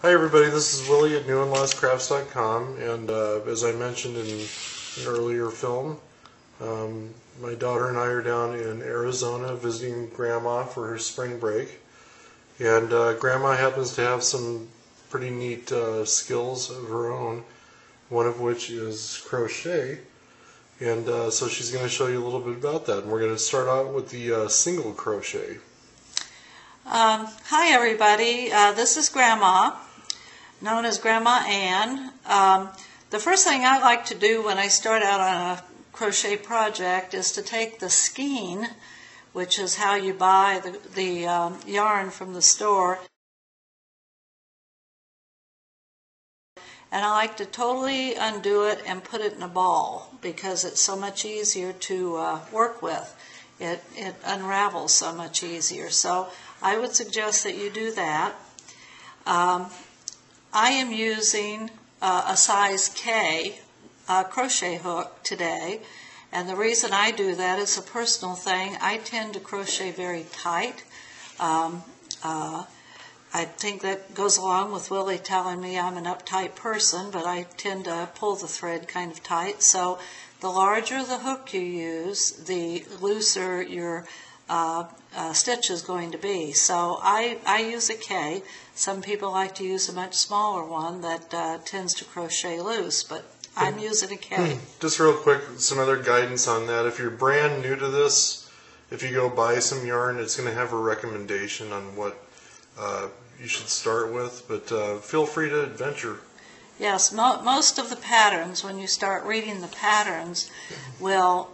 Hi everybody, this is Willie at newandlostcrafts.com, and as I mentioned in an earlier film, my daughter and I are down in Arizona visiting Grandma for her spring break, and Grandma happens to have some pretty neat skills of her own, one of which is crochet, and so she's going to show you a little bit about that, and we're going to start out with the single crochet. Hi everybody, this is Grandma, known as Grandma Ann. The first thing I like to do when I start out on a crochet project is to take the skein, which is how you buy the yarn from the store, and I like to totally undo it and put it in a ball because it's so much easier to work with. It unravels so much easier. So I would suggest that you do that. I am using a size K crochet hook today, and the reason I do that is a personal thing. I tend to crochet very tight. I think that goes along with Willie telling me I'm an uptight person, but I tend to pull the thread kind of tight. So the larger the hook you use, the looser your stitch is going to be. So I use a K. Some people like to use a much smaller one that tends to crochet loose, but I'm using a K. Just real quick, some other guidance on that. If you're brand new to this, if you go buy some yarn, it's going to have a recommendation on what you should start with, but feel free to adventure. Yes, most of the patterns, when you start reading the patterns, will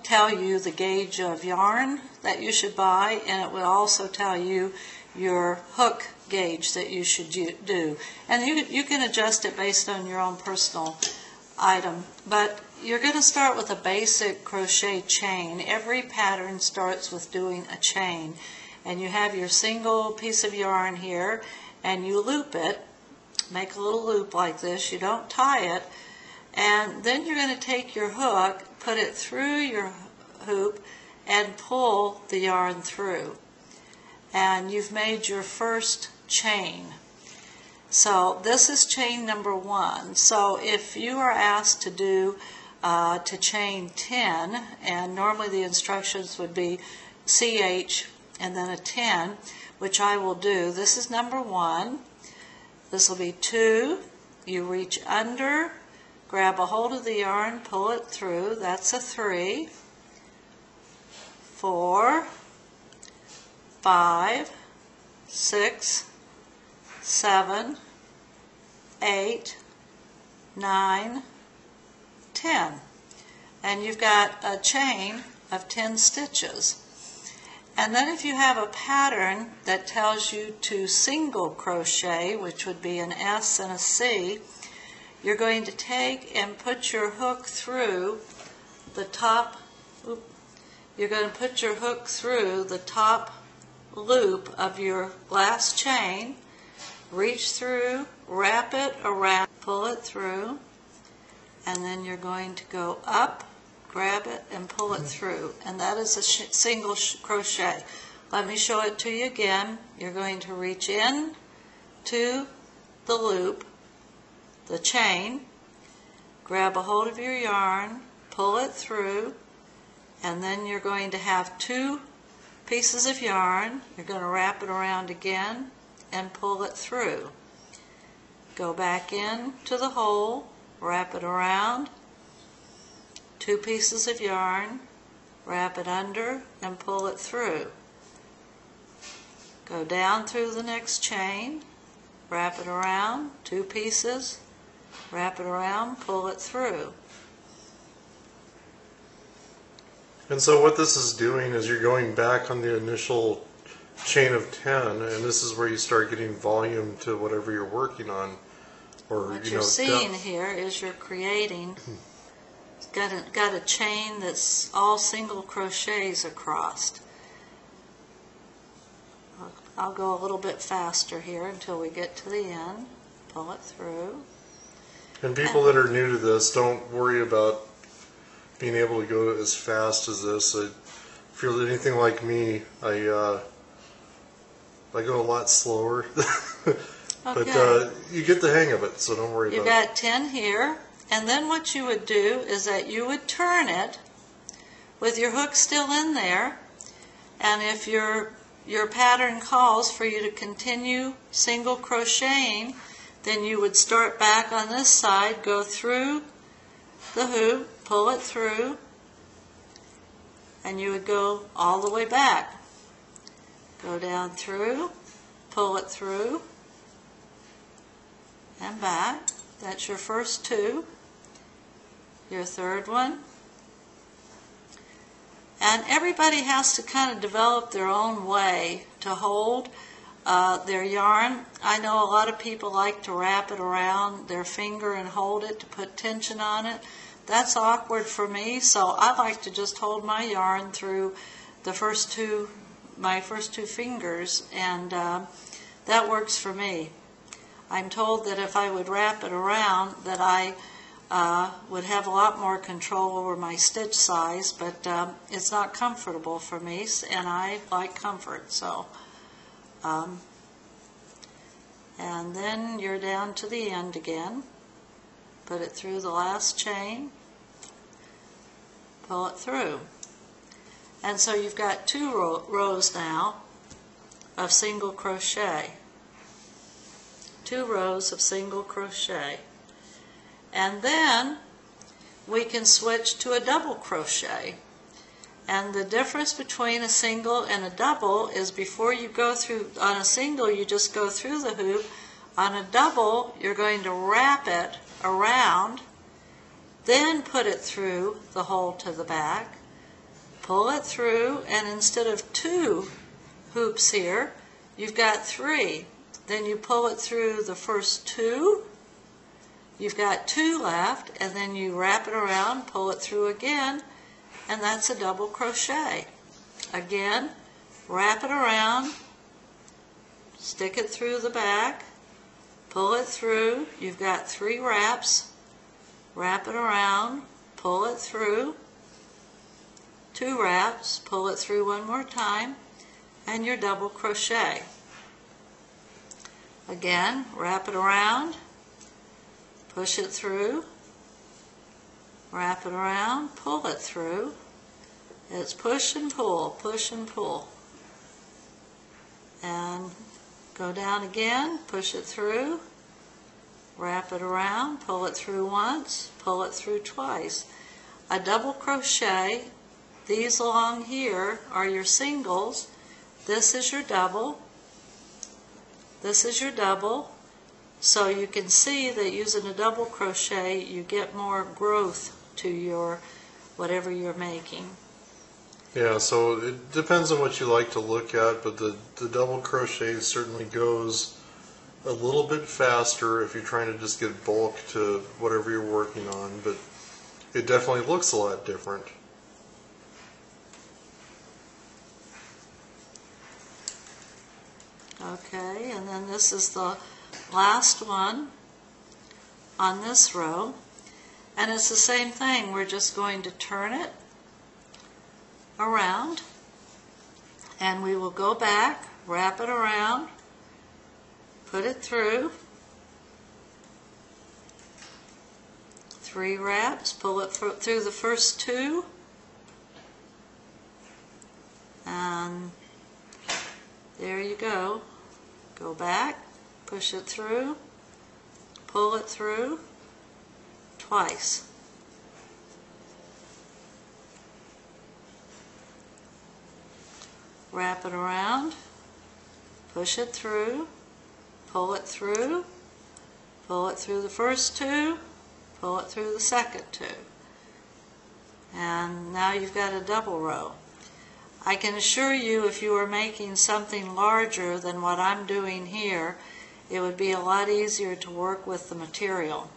tell you the gauge of yarn that you should buy, and it will also tell you your hook gauge that you should do. And you can adjust it based on your own personal item. But you're going to start with a basic crochet chain. Every pattern starts with doing a chain. And you have your single piece of yarn here, and you loop it. Make a little loop like this. You don't tie it. And then you're going to take your hook, put it through your hoop, and pull the yarn through. And you've made your first chain. So this is chain number 1. So if you are asked to do to chain 10, and normally the instructions would be CH and then a 10, which I will do. This is number 1. This will be 2. You reach under, grab a hold of the yarn, pull it through. That's a 3. 4, 5, 6, 7, 8, 9, 10. And you've got a chain of 10 stitches. And then if you have a pattern that tells you to single crochet, which would be an S and a C, you're going to take and put your hook through the top, you're going to put your hook through the top loop of your last chain, reach through, wrap it around, pull it through, and then you're going to go up, grab it, and pull it through. And that is a single crochet. Let me show it to you again. You're going to reach in to the loop, the chain, grab a hold of your yarn, pull it through, and then you're going to have 2 pieces of yarn. You're going to wrap it around again and pull it through. Go back in to the hole, wrap it around, 2 pieces of yarn, wrap it under and pull it through. Go down through the next chain, wrap it around, 2 pieces, wrap it around, pull it through. And so what this is doing is you're going back on the initial chain of 10, and this is where you start getting volume to whatever you're working on. Or, what you're seeing here is you're creating, got a chain that's all single crochets across. I'll go a little bit faster here until we get to the end. Pull it through. And people that are new to this, don't worry about being able to go as fast as this. If you're anything like me, I go a lot slower. But Okay. you get the hang of it, so don't worry You about it. got 10 here, and then what you would do is that you would turn it with your hook still in there, and if your pattern calls for you to continue single crocheting, then you would start back on this side, go through the hoop, pull it through, and you would go all the way back. Go down through, pull it through, and back. That's your first two. Your third one. And everybody has to kind of develop their own way to hold their yarn. I know a lot of people like to wrap it around their finger and hold it to put tension on it. That's awkward for me, so I like to just hold my yarn through the my first two fingers, and that works for me. I'm told that if I would wrap it around, that I would have a lot more control over my stitch size, but it's not comfortable for me, and I like comfort. So, and then you're down to the end again. Put it through the last chain, pull it through. And so you've got two rows now of single crochet. 2 rows of single crochet. And then we can switch to a double crochet. And the difference between a single and a double is before you go through, on a single you just go through the hoop. On a double you're going to wrap it around, then put it through the hole to the back, pull it through, and instead of 2 hoops here, you've got 3. Then you pull it through the first 2, you've got 2 left, and then you wrap it around, pull it through again, and that's a double crochet. Again, wrap it around, stick it through the back, pull it through, you've got 3 wraps, wrap it around, pull it through, 2 wraps, pull it through one more time, and your double crochet. Again, wrap it around, push it through, wrap it around, pull it through. It's push and pull, and go down again, push it through, wrap it around, pull it through once, pull it through twice. A double crochet, these along here are your singles, this is your double, this is your double, so you can see that using a double crochet you get more growth to your whatever you're making. Yeah, so it depends on what you like to look at, but the double crochet certainly goes a little bit faster if you're trying to just get bulk to whatever you're working on, but it definitely looks a lot different. Okay, and then this is the last one on this row, and it's the same thing. We're just going to turn it around, and we will go back, wrap it around, put it through, 3 wraps, pull it through the first 2, and there you go. Go back, push it through, pull it through twice. Wrap it around, push it through, pull it through the first 2, pull it through the second 2. And now you've got a double row. I can assure you if you were making something larger than what I'm doing here, it would be a lot easier to work with the material.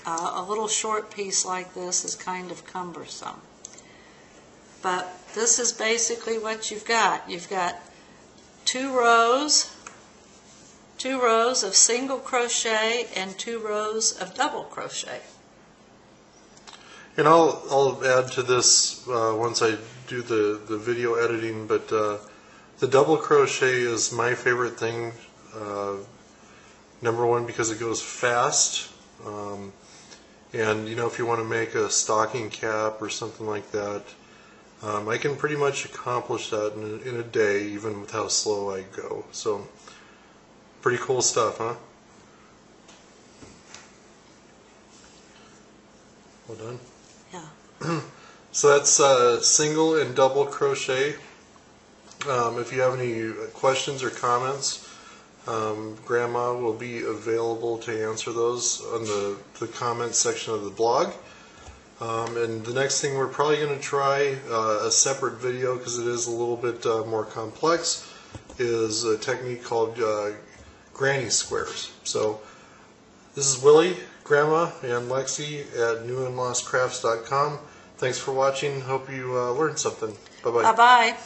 A little short piece like this is kind of cumbersome. But this is basically what you've got. You've got 2 rows of single crochet and 2 rows of double crochet. And I'll add to this once I do the video editing, but the double crochet is my favorite thing Number one, because it goes fast. And if you want to make a stocking cap or something like that, I can pretty much accomplish that in a day, even with how slow I go. So, pretty cool stuff, huh? Well done. Yeah. So that's single and double crochet. If you have any questions or comments, Grandma will be available to answer those on the comments section of the blog. And the next thing we're probably going to try, a separate video because it is a little bit more complex, is a technique called granny squares. So this is Willie, Grandma, and Lexi at newandlostcrafts.com. Thanks for watching. Hope you learned something. Bye-bye. Bye-bye.